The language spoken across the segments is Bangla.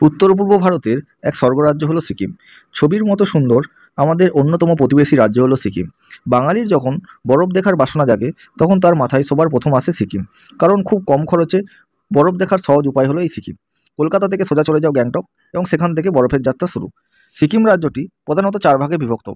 উত্তর পূর্ব ভারতের এক স্বর্গরাজ্য হলো সিকিম। ছবির মতো সুন্দর আমাদের অন্যতম প্রতিবেশী রাজ্য হলো সিকিম। বাঙালির যখন বরফ দেখার বাসনা জাগে তখন তার মাথায় সবার প্রথম আসে সিকিম। কারণ খুব কম খরচে বরফ দেখার সহজ উপায় হলো এই সিকিম। কলকাতা থেকে সোজা চলে যাও গ্যাংটক এবং সেখান থেকে বরফের যাত্রা শুরু। সিকিম রাজ্যটি প্রধানত 4 ভাগে বিভক্ত: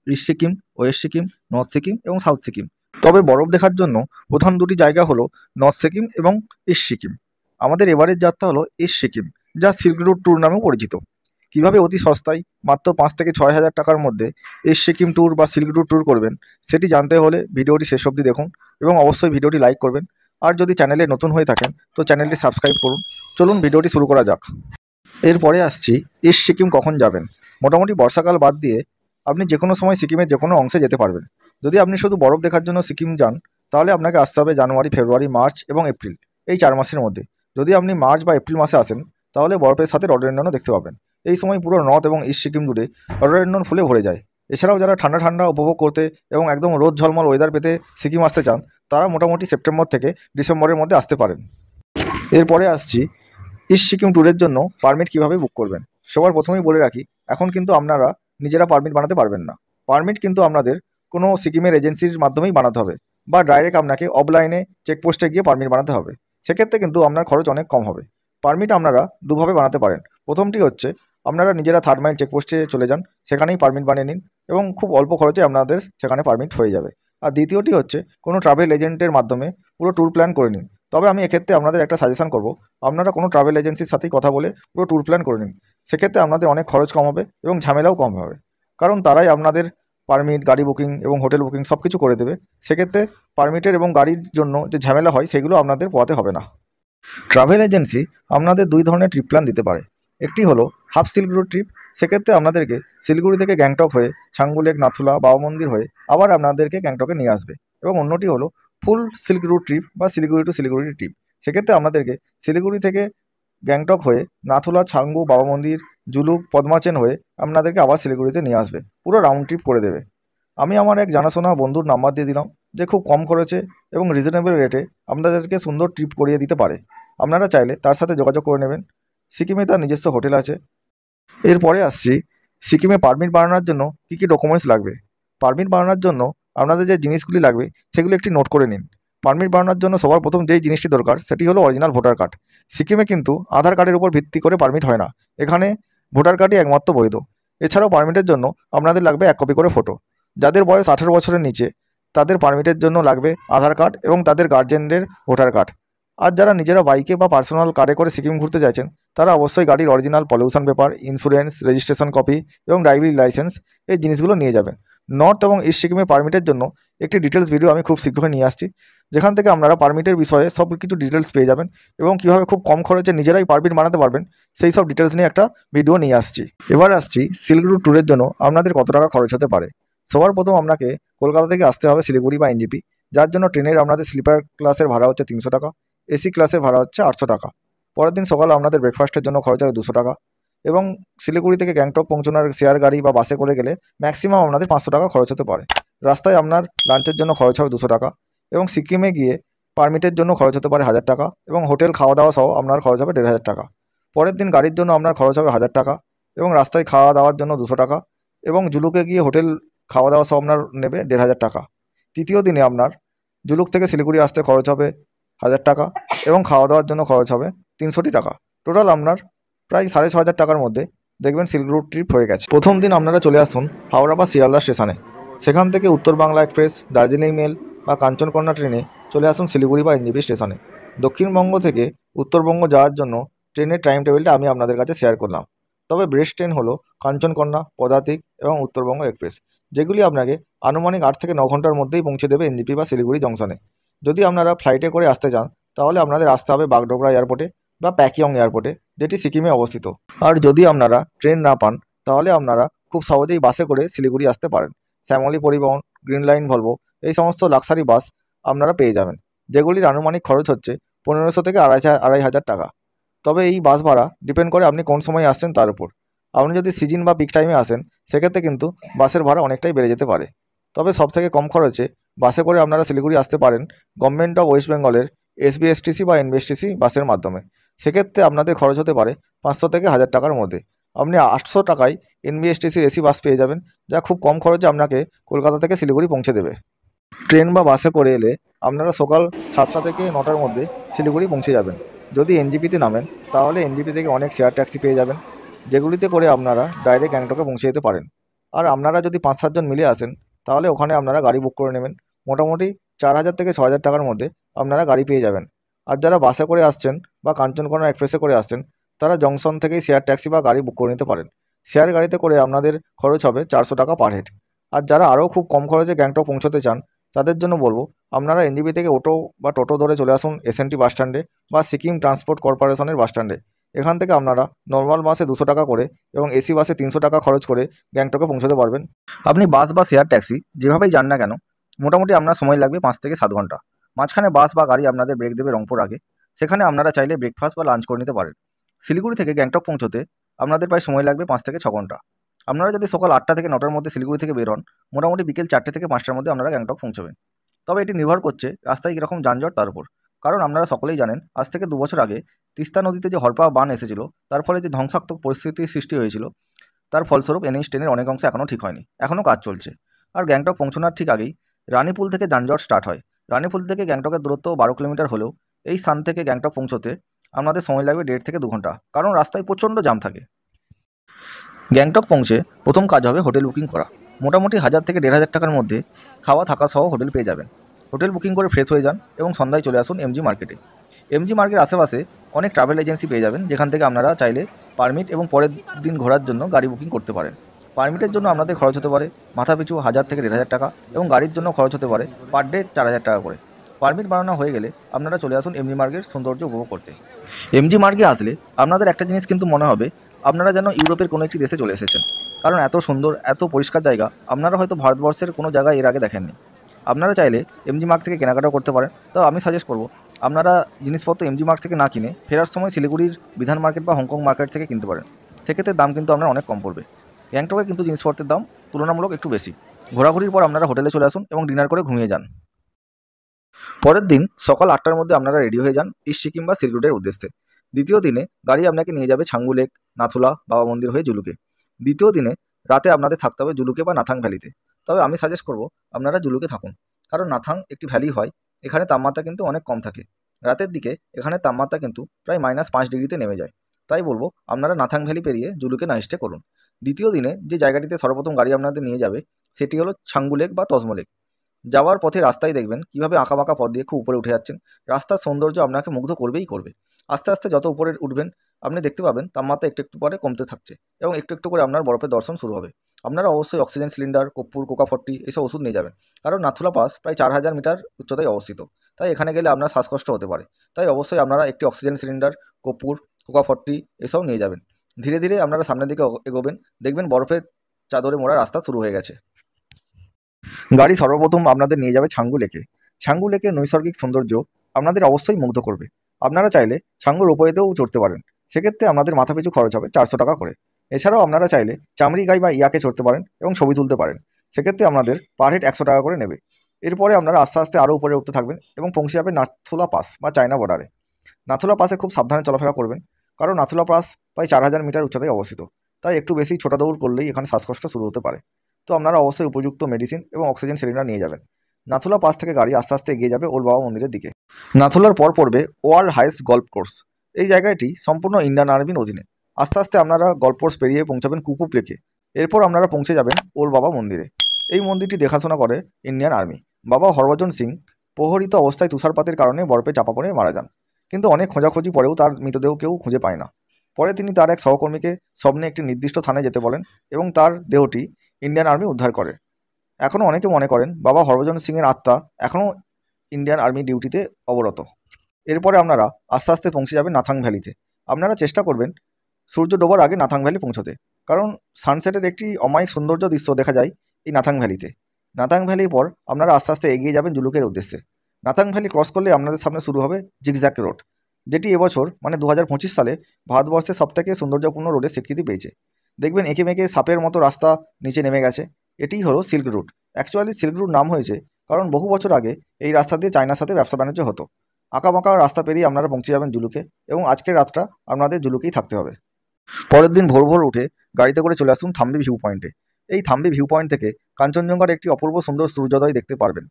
east Sikkim, West Sikkim, north Sikkim এবং সাউথ সিকিম। তবে বরফ দেখার জন্য প্রধান দুটি জায়গা হলো নর্থ সিকিম এবং ইস্ট সিকিম। আমাদের এবারের যাত্রা হলো ইস্ট সিকিম, যা সিল্ক রুট ট্যুর নামেও পরিচিত। কিভাবে অতি সস্তায় মাত্র 5 থেকে 6 হাজার টাকার মধ্যে ইস্ট সিকিম ট্যুর বা সিল্ক রুট ট্যুর করবেন, সেটি জানতে হলে ভিডিওটি শেষ অবধি দেখুন এবং অবশ্যই ভিডিওটি লাইক করবেন। আর যদি চ্যানেলে নতুন হয়ে থাকেন তো চ্যানেলটি সাবস্ক্রাইব করুন। চলুন ভিডিওটি শুরু করা যাক। এরপরে আসছি ইস্ট সিকিম কখন যাবেন। মোটামুটি বর্ষাকাল বাদ দিয়ে আপনি যে কোনো সময় সিকিমের যে কোনো অংশে যেতে পারবেন। যদি আপনি শুধু বরফ দেখার জন্য সিকিম যান তাহলে আপনাকে আসতে হবে জানুয়ারি, ফেব্রুয়ারি, মার্চ এবং এপ্রিল, এই 4 মাসের মধ্যে। যদি আপনি মার্চ বা এপ্রিল মাসে আসেন তাহলে বরফের সাথে রডোডেনড্রনও দেখতে পাবেন। এই সময় পুরো নর্থ এবং ইস্ট সিকিম জুড়ে রডোডেনড্রন ফুলে ভরে যায়। এছাড়াও যারা ঠান্ডা ঠান্ডা উপভোগ করতে এবং একদম রোদ ঝলমল ওয়েদার পেতে সিকিম আসতে চান তারা মোটামুটি সেপ্টেম্বর থেকে ডিসেম্বরের মধ্যে আসতে পারেন। এরপরে আসছি ইস্ট সিকিম ট্যুরের জন্য পারমিট কীভাবে বুক করবেন। সবার প্রথমেই বলে রাখি, এখন কিন্তু আপনারা নিজেরা পারমিট বানাতে পারবেন না। পারমিট কিন্তু আপনাদের কোনো সিকিমের এজেন্সির মাধ্যমেই বানাতে হবে বা ডাইরেক্ট আপনাকে অফলাইনে চেকপোস্টে গিয়ে পারমিট বানাতে হবে। সেক্ষেত্রে কিন্তু আপনার খরচ অনেক কম হবে। পারমিট আপনারা দুভাবে বানাতে পারেন। প্রথমটি হচ্ছে আপনারা নিজেরা 3 মাইল চেকপোস্টে চলে যান, সেখানেই পারমিট বানিয়ে নিন এবং খুব অল্প খরচে আপনাদের সেখানে পারমিট হয়ে যাবে। আর দ্বিতীয়টি হচ্ছে কোনো ট্রাভেল এজেন্টের মাধ্যমে পুরো ট্যুর প্ল্যান করে নিন। তবে আমি এক্ষেত্রে আপনাদের একটা সাজেশন করব, আপনারা কোনো ট্রাভেল এজেন্সির সাথেই কথা বলে পুরো ট্যুর প্ল্যান করে নিন। সেক্ষেত্রে আপনাদের অনেক খরচ কম হবে এবং ঝামেলাও কম হবে, কারণ তারাই আপনাদের পারমিট, গাড়ি বুকিং এবং হোটেল বুকিং সব কিছু করে দেবে। সেক্ষেত্রে পারমিটের এবং গাড়ির জন্য যে ঝামেলা হয় সেগুলো আপনাদের পোহাতে হবে না। ট্রাভেল এজেন্সি আপনাদের 2 ধরনের ট্রিপ প্ল্যান দিতে পারে। একটি হলো হাফ সিল্ক রুট ট্রিপ। সেক্ষেত্রে আপনাদেরকে শিলিগুড়ি থেকে গ্যাংটক হয়ে ছাঙ্গু লেক, নাথুলা, বাবা মন্দির হয়ে আবার আপনাদেরকে গ্যাংটকে নিয়ে আসবে। এবং অন্যটি হলো ফুল সিল্ক রুট ট্রিপ বা শিলিগুড়ি টু শিলিগুড়ি ট্রিপ। সেক্ষেত্রে আপনাদেরকে শিলিগুড়ি থেকে গ্যাংটক হয়ে নাথুলা, ছাঙ্গু, বাবা মন্দির, জুলুক, পদ্মাচেন হয়ে আপনাদেরকে আবার শিলিগুড়িতে নিয়ে আসবে, পুরো রাউন্ড ট্রিপ করে দেবে। আমি আমার এক জানাশোনা বন্ধুর নাম্বার দিয়ে দিলাম, যে খুব কম খরচে এবং রিজনেবল রেটে আপনাদেরকে সুন্দর ট্রিপ করিয়ে দিতে পারে। আপনারা চাইলে তার সাথে যোগাযোগ করে নেবেন। সিকিমে তার নিজস্ব হোটেল আছে। এরপরে আসছি সিকিমে পারমিট বানানোর জন্য কী কী ডকুমেন্টস লাগবে। পারমিট বানানোর জন্য আপনাদের যে জিনিসগুলি লাগবে সেগুলো একটি নোট করে নিন। পারমিট বানানোর জন্য সবার প্রথম যেই জিনিসটি দরকার সেটি হলো অরিজিনাল ভোটার কার্ড। সিকিমে কিন্তু আধার কার্ডের উপর ভিত্তি করে পারমিট হয় না, এখানে ভোটার কার্ডই একমাত্র বৈধ। এছাড়াও পারমিটের জন্য আপনাদের লাগবে 1 কপি করে ফটো। যাদের বয়স 18 বছরের নিচে তাদের পারমিটের জন্য লাগবে আধার কার্ড এবং তাদের গার্জেনদের ভোটার কার্ড। আর যারা নিজেরা বাইকে বা পার্সোনাল কারে করে সিকিম ঘুরতে চাইছেন তারা অবশ্যই গাড়ির original pollution paper, insurance, registration copy এবং ড্রাইভিং লাইসেন্স, এই জিনিসগুলো নিয়ে যাবেন। নর্থ এবং ইস্ট সিকিমে পারমিটের জন্য একটি ডিটেলস ভিডিও আমি খুব শীঘ্রই নিয়ে আসছি, যেখান থেকে আপনারা পারমিটের বিষয়ে সব কিছু ডিটেলস পেয়ে যাবেন এবং কীভাবে খুব কম খরচে নিজেরাই পারমিট বানাতে পারবেন সেই সব ডিটেলস নিয়ে একটা ভিডিও নিয়ে আসছি। এবার আসছি সিল্ক রুট ট্যুরের জন্য আপনাদের কত টাকা খরচ হতে পারে। সবার প্রথম আপনাকে কলকাতা থেকে আসতে হবে শিলিগুড়ি বা এনজেপি, যার জন্য ট্রেনের আপনাদের স্লিপার ক্লাসের ভাড়া হচ্ছে 300 টাকা, এসি ক্লাসের ভাড়া হচ্ছে 800 টাকা। পরের দিন সকালে আপনাদের ব্রেকফাস্টের জন্য খরচ হবে 200 টাকা এবং শিলিগুড়ি থেকে গ্যাংটক পৌঁছানোর শেয়ার গাড়ি বা বাসে করে গেলে ম্যাক্সিমাম আপনাদের 500 টাকা খরচ হতে পারে। রাস্তায় আপনার লাঞ্চের জন্য খরচ হবে 200 টাকা এবং সিকিমে গিয়ে পারমিটের জন্য খরচ হতে পারে 1000 টাকা এবং হোটেল খাওয়া দাওয়া সহ আপনার খরচ হবে 1500 টাকা। পরের দিন গাড়ির জন্য আপনার খরচ হবে 1000 টাকা এবং রাস্তায় খাওয়া দাওয়ার জন্য 200 টাকা এবং জুলুকে গিয়ে হোটেল খাওয়া দাওয়া সব আপনার নেবে 1500 টাকা। তৃতীয় দিনে আপনার জুলুক থেকে শিলিগুড়ি আসতে খরচ হবে 1000 টাকা এবং খাওয়া দাওয়ার জন্য খরচ হবে 300 টাকা। টোটাল আপনার প্রায় 6500 টাকার মধ্যে দেখবেন সিল্ক রুট ট্রিপ হয়ে গেছে। প্রথম দিন আপনারা চলে আসুন হাওড়া বা শিয়ালদা স্টেশনে। সেখান থেকে উত্তর বাংলা এক্সপ্রেস, দার্জিলিং মেল বা কাঞ্চনকন্যা ট্রেনে চলে আসুন শিলিগুড়ি বা এনজেপি স্টেশনে। দক্ষিণবঙ্গ থেকে উত্তরবঙ্গ যাওয়ার জন্য ট্রেনের টাইম টেবিলটা আমি আপনাদের কাছে শেয়ার করলাম। তবে বেস্ট ট্রেন হলো কাঞ্চনকন্যা, পদাতিক এবং উত্তরবঙ্গ এক্সপ্রেস, যেগুলি আপনাকে আনুমানিক 8 থেকে 9 ঘন্টার মধ্যেই পৌঁছে দেবে এনজেপি বা শিলিগুড়ি জংশনে। যদি আপনারা ফ্লাইটে করে আসতে চান তাহলে আপনাদের আসতে হবে বাগডোগরা এয়ারপোর্টে বা প্যাকিয়ং এয়ারপোর্টে, যেটি সিকিমে অবস্থিত। আর যদি আপনারা ট্রেন না পান তাহলে আপনারা খুব সহজেই বাসে করে শিলিগুড়ি আসতে পারেন। শ্যামলী পরিবহন, গ্রিন লাইন, ভলভো এই সমস্ত লাক্সারি বাস আপনারা পেয়ে যাবেন, যেগুলির আনুমানিক খরচ হচ্ছে 1500 থেকে 2500 টাকা। তবে এই বাস ভাড়া ডিপেন্ড করে আপনি কোন সময় আসছেন তার উপর। আপনি যদি সিজন বা পিক টাইমে আসেন সেক্ষেত্রে কিন্তু বাসের ভাড়া অনেকটাই বেড়ে যেতে পারে। তবে সবথেকে কম খরচে বাসে করে আপনারা শিলিগুড়ি আসতে পারেন গভর্নমেন্ট অফ ওয়েস্ট বেঙ্গলের এসবিএসটিসি বা এনবিএসটিসি বাসের মাধ্যমে। সেক্ষেত্রে আপনাদের খরচ হতে পারে 500 থেকে 1000 টাকার মধ্যে। আপনি 800 টাকায় এনবিএসটিসির এসি বাস পেয়ে যাবেন, যা খুব কম খরচে আপনাকে কলকাতা থেকে শিলিগুড়ি পৌঁছে দেবে। ট্রেন বা বাসে করে এলে আপনারা সকাল 7টা থেকে 9টার মধ্যে শিলিগুড়ি পৌঁছে যাবেন। যদি এনজিপিতে নামেন তাহলে এনজিপি থেকে অনেক শেয়ার ট্যাক্সি পেয়ে যাবেন, যেগুলিতে করে আপনারা ডাইরেক্ট গ্যাংটকে পৌঁছে যেতে পারেন। আর আপনারা যদি 5-7 জন মিলে আসেন তাহলে ওখানে আপনারা গাড়ি বুক করে নেবেন। মোটামুটি 4000 থেকে 6000 টাকার মধ্যে আপনারা গাড়ি পেয়ে যাবেন। আর যারা বাসে করে আসছেন বা কাঞ্চনকন্যা এক্সপ্রেসে করে আসছেন তারা জংশন থেকেই শেয়ার ট্যাক্সি বা গাড়ি বুক করে নিতে পারেন। শেয়ার গাড়িতে করে আপনাদের খরচ হবে 400 টাকা পার হেড। আর যারা আরও খুব কম খরচে গ্যাংটক পৌঁছতে চান তাদের জন্য বলবো আপনারা এনজিপি থেকে অটো বা টোটো ধরে চলে আসুন এসএনটি বাস স্ট্যান্ডে বা সিকিম ট্রান্সপোর্ট কর্পোরেশনের বাস স্ট্যান্ডে। এখান থেকে আপনারা নর্মাল বাসে 200 টাকা করে এবং এসি বাসে 300 টাকা খরচ করে গ্যাংটকে পৌঁছতে পারবেন। আপনি বাস বা শেয়ার ট্যাক্সি যেভাবেই যান না কেন মোটামুটি আপনার সময় লাগবে 5 থেকে 7 ঘন্টা। মাঝখানে বাস বা গাড়ি আপনাদের ব্রেক দেবে রংপুর আগে, সেখানে আপনারা চাইলে ব্রেকফাস্ট বা লাঞ্চ করে নিতে পারেন। শিলিগুড়ি থেকে গ্যাংটক পৌঁছতে আপনাদের প্রায় সময় লাগবে 5 থেকে 6 ঘন্টা। আপনারা যদি সকাল 8টা থেকে 9টার মধ্যে শিলিগুড়ি থেকে বের হন মোটামুটি বিকেল 4টে থেকে 5টার মধ্যে আপনারা গ্যাংটক পৌঁছবেন। তবে এটি নির্ভর করছে রাস্তায় কীরকম যানজট তার উপর। কারণ আপনারা সকলেই জানেন আজ থেকে 2 বছর আগে তিস্তা নদীতে যে হরপা বান এসেছিল তার ফলে যে ধ্বংসাত্মক পরিস্থিতির সৃষ্টি হয়েছিল তার ফলস্বরূপ এনএইচ 10-এর অনেক অংশ এখনও ঠিক হয়নি, এখনও কাজ চলছে। আর গ্যাংটক পৌঁছানোর ঠিক আগেই রানীপুল থেকে যানজট স্টার্ট হয়। রানীপুল থেকে গ্যাংটকের দূরত্ব 12 কিলোমিটার হলেও এই স্থান থেকে গ্যাংটক পৌঁছতে আপনাদের সময় লাগবে 1.5 থেকে 2 ঘন্টা, কারণ রাস্তায় প্রচণ্ড জাম থাকে। গ্যাংটক পৌঁছে প্রথম কাজ হবে হোটেল বুকিং করা। মোটামুটি 1000 থেকে 1500 টাকার মধ্যে খাওয়া থাকা সহ হোটেল পেয়ে যাবেন। হোটেল বুকিং করে ফ্রেশ হয়ে যান এবং সন্ধ্যায় চলে আসুন এমজি মার্কেটে। এমজি মার্কেট আশেপাশে অনেক ট্রাভেল এজেন্সি পেয়ে যাবেন, যেখান থেকে আপনারা চাইলে পারমিট এবং পরের দিন ঘোরার জন্য গাড়ি বুকিং করতে পারেন। পারমিটের জন্য আপনাদের খরচ হতে পারে মাথাপিছু 1000 থেকে 1500 টাকা এবং গাড়ির জন্য খরচ হতে পারে পার ডে 4000 টাকা করে। পারমিট বানানো হয়ে গেলে আপনারা চলে আসুন এমজি মার্গের সৌন্দর্য উপভোগ করতে। এমজি মার্গে আসলে আপনাদের একটা জিনিস কিন্তু মনে হবে আপনারা যেন ইউরোপের কোনো একটি দেশে চলে এসেছেন, কারণ এত সুন্দর এত পরিষ্কার জায়গা আপনারা হয়তো ভারতবর্ষের কোনো জায়গায় এর আগে দেখেননি। আপনারা চাইলে এমজি মার্গ থেকে কেনাকাটাও করতে পারেন। তো আমি সাজেস্ট করব আপনারা জিনিসপত্র এমজি মার্গ থেকে না কিনে ফেরার সময় শিলিগুড়ির বিধান মার্কেট বা হংকং মার্কেট থেকে কিনতে পারেন। সেক্ষেত্রে দাম কিন্তু আপনার অনেক কম পড়বে। গ্যাংটকে কিন্তু জিনিসপত্রের দাম তুলনামূলক একটু বেশি। ঘোরাঘুরির পর আপনারা হোটেলে চলে আসুন এবং ডিনার করে ঘুমিয়ে যান। পরের দিন সকাল 8টার মধ্যে আপনারা রেডি হয়ে যান ইস্ট সিকিম বা সিল্ক রুটের উদ্দেশ্যে। দ্বিতীয় দিনে গাড়ি আপনাকে নিয়ে যাবে ছাঙ্গু লেক, নাথুলা, বাবা মন্দির হয়ে জুলুকে। দ্বিতীয় দিনে রাতে আপনাদের থাকতে হবে জুলুকে বা নাথাং ভ্যালিতে। তবে আমি সাজেস্ট করব আপনারা জুলুকে থাকুন, কারণ নাথাং একটি ভ্যালি হয়, এখানে তাপমাত্রা কিন্তু অনেক কম থাকে। রাতের দিকে এখানে তাপমাত্রা কিন্তু প্রায় -5 ডিগ্রিতে নেমে যায়। তাই বলবো আপনারা নাথাং ভ্যালি পেরিয়ে জুলুকে নাইট স্টে করুন। দ্বিতীয় দিনে যে জায়গাটিতে সর্বপ্রথম গাড়ি আপনাদের নিয়ে যাবে সেটি হলো ছাঙ্গু লেক বা তজমো লেক। যাওয়ার পথে রাস্তায় দেখবেন কীভাবে আঁকাবাঁকা পথ দিয়ে খুব উপরে উঠে যাচ্ছেন। রাস্তার সৌন্দর্য আপনাকে মুগ্ধ করবেই করবে। আস্তে আস্তে যত উপরে উঠবেন আপনি দেখতে পাবেন তাপমাত্রা একটু একটু পরে কমতে থাকছে এবং একটু একটু করে আপনার বরফের দর্শন শুরু হবে। আপনারা অবশ্যই অক্সিজেন সিলিন্ডার, কর্পূর, কোকা-40 এসব ওষুধ নিয়ে যাবেন, কারণ নাথুলা পাস প্রায় 4000 মিটার উচ্চতায় অবস্থিত। তাই এখানে গেলে আপনার শ্বাসকষ্ট হতে পারে। তাই অবশ্যই আপনারা একটি অক্সিজেন সিলিন্ডার, কর্পূর, কোকা-40 এসব নিয়ে যাবেন। ধীরে ধীরে আপনারা সামনের দিকে এগোবেন, দেখবেন বরফের চাদরে মোড়া রাস্তা শুরু হয়ে গেছে। গাড়ি সর্বপ্রথম আপনাদের নিয়ে যাবে ছাঙ্গু লেকে। ছাঙ্গু লেকের নৈসর্গিক সৌন্দর্য আপনাদের অবশ্যই মুগ্ধ করবে। আপনারা চাইলে ছাঙ্গু রোপওয়েতেও চড়তে পারেন, সেক্ষেত্রে আপনাদের মাথাপিছু খরচ হবে 400 টাকা করে। এছাড়াও আপনারা চাইলে চামড়ি গাই বা ইয়াকে চড়তে পারেন এবং ছবি তুলতে পারেন, সেক্ষেত্রে আপনাদের পার হেড 100 টাকা করে নেবে। এরপরে আপনারা আস্তে আস্তে আরও উপরে উঠতে থাকবেন এবং পৌঁছে যাবে নাথুলা পাস বা চায়না বর্ডারে। নাথুলা পাসে খুব সাবধানে চলাফেরা করবেন, কারণ নাথুলা পাস প্রায় 4000 মিটার উচ্চতায় অবস্থিত। তাই একটু বেশি ছোটা দৌড় করলেই এখানে শ্বাসকষ্ট শুরু হতে পারে। তো আপনারা অবশ্যই উপযুক্ত মেডিসিন এবং অক্সিজেন সিলিন্ডার নিয়ে যাবেন। নাথুলা পাস থেকে গাড়ি আস্তে আস্তে এগিয়ে যাবে ওল বাবা মন্দিরের দিকে। নাথুলার পর পড়বে ওয়ার্ল্ড হাইস্ট গল্ফ কোর্স। এই জায়গাটি সম্পূর্ণ ইন্ডিয়ান আর্মির অধীনে। আস্তে আস্তে আপনারা গল্ফ কোর্স পেরিয়ে পৌঁছাবেন কুপুপ লেকে। এরপর আপনারা পৌঁছে যাবেন ওল বাবা মন্দিরে। এই মন্দিরটি দেখাশোনা করে ইন্ডিয়ান আর্মি। বাবা হরভজন সিং প্রহরিত অবস্থায় তুষারপাতের কারণে বরফে চাপা পড়ে মারা যান, কিন্তু অনেক খোঁজাখুঁজি পরেও তার মৃতদেহ কেউ খুঁজে পায় না। পরে তিনি তার এক সহকর্মীকে স্বপ্নে একটি নির্দিষ্ট স্থানে যেতে বলেন এবং তার দেহটি ইন্ডিয়ান আর্মি উদ্ধার করে। এখনও অনেকে মনে করেন বাবা হরভজন সিংয়ের আত্মা এখনও ইন্ডিয়ান আর্মি ডিউটিতে অবরত। এরপরে আপনারা আস্তে আস্তে পৌঁছে যাবেন নাথাং ভ্যালিতে। আপনারা চেষ্টা করবেন সূর্য ডোবার আগে নাথাং ভ্যালি পৌঁছতে, কারণ সানসেটের একটি অমায়িক সৌন্দর্য দৃশ্য দেখা যায় এই নাথাং ভ্যালিতে। নাথাং ভ্যালির পর আপনারা আস্তে আস্তে এগিয়ে যাবেন জুলুকের উদ্দেশ্যে। নাথাং ভ্যালি ক্রস করলে আপনাদের সামনে শুরু হবে জিগজ্যাগ রোড, যেটি এবছর মানে 2025 সালে ভারতবর্ষের সবথেকে সৌন্দর্যপূর্ণ রোডের স্বীকৃতি পেয়েছে। দেখবেন এঁকে মেঁকে সাপের মতো রাস্তা নিচে নেমে গেছে। এটিই হলো silk route. Actually silk route নাম হয়েছে কারণ বহু বছর আগে এই রাস্তা দিয়ে চায়নার সাথে ব্যবসা বাণিজ্য হতো। আঁকাবাঁকা রাস্তা পেরিয়ে আপনারা পৌঁছে যাবেন জুলুকে, এবং আজকের রাতটা আপনাদের জুলুকেই থাকতে হবে। পরের দিন ভোর ভোর উঠে গাড়িতে করে চলে আসুন থাম্বি ভিউ পয়েন্টে। এই থাম্বি ভিউ পয়েন্ট থেকে কাঞ্চনজঙ্ঘার একটি অপূর্ব সুন্দর সূর্যোদয় দেখতে পারবেন।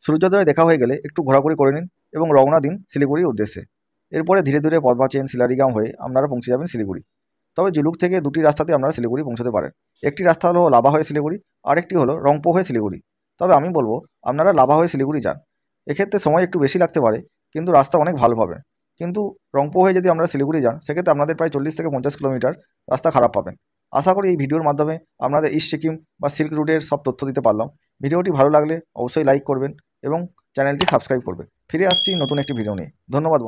সূর্যোদয় দেখা হয়ে গেলে একটু ঘোরাঘুরি করে নিন এবং রওনা দিন শিলিগুড়ির উদ্দেশ্যে। এরপরে ধীরে ধীরে পদ্মা শিলারিগাঁও হয়ে আপনারা পৌঁছে যাবেন শিলিগুড়ি। তবে জুলুক থেকে দুটি রাস্তাতে আপনারা শিলিগুড়ি পৌঁছতে পারেন। একটি রাস্তা হলো লাভা হয়ে শিলিগুড়ি, আরেকটি হলো রংপো হয়ে শিলিগুড়ি। তবে আমি বলবো আপনারা লাভা হয়ে শিলিগুড়ি যান। এক্ষেত্রে সময় একটু বেশি লাগতে পারে, কিন্তু রাস্তা অনেক ভালো পাবেন। কিন্তু রংপো হয়ে যদি আমরা শিলিগুড়ি যান, সেক্ষেত্রে আপনাদের প্রায় 40 থেকে 50 কিলোমিটার রাস্তা খারাপ পাবেন। আশা করি এই ভিডিওর মাধ্যমে আপনাদের ইস্ট সিকিম বা সিল্ক রুটের সব তথ্য দিতে পারলাম। ভিডিওটি ভালো লাগলে অবশ্যই লাইক করবেন এবং চ্যানেলটি সাবস্ক্রাইব করবেন। ফিরে আসছি নতুন একটি ভিডিও নিয়ে। ধন্যবাদ।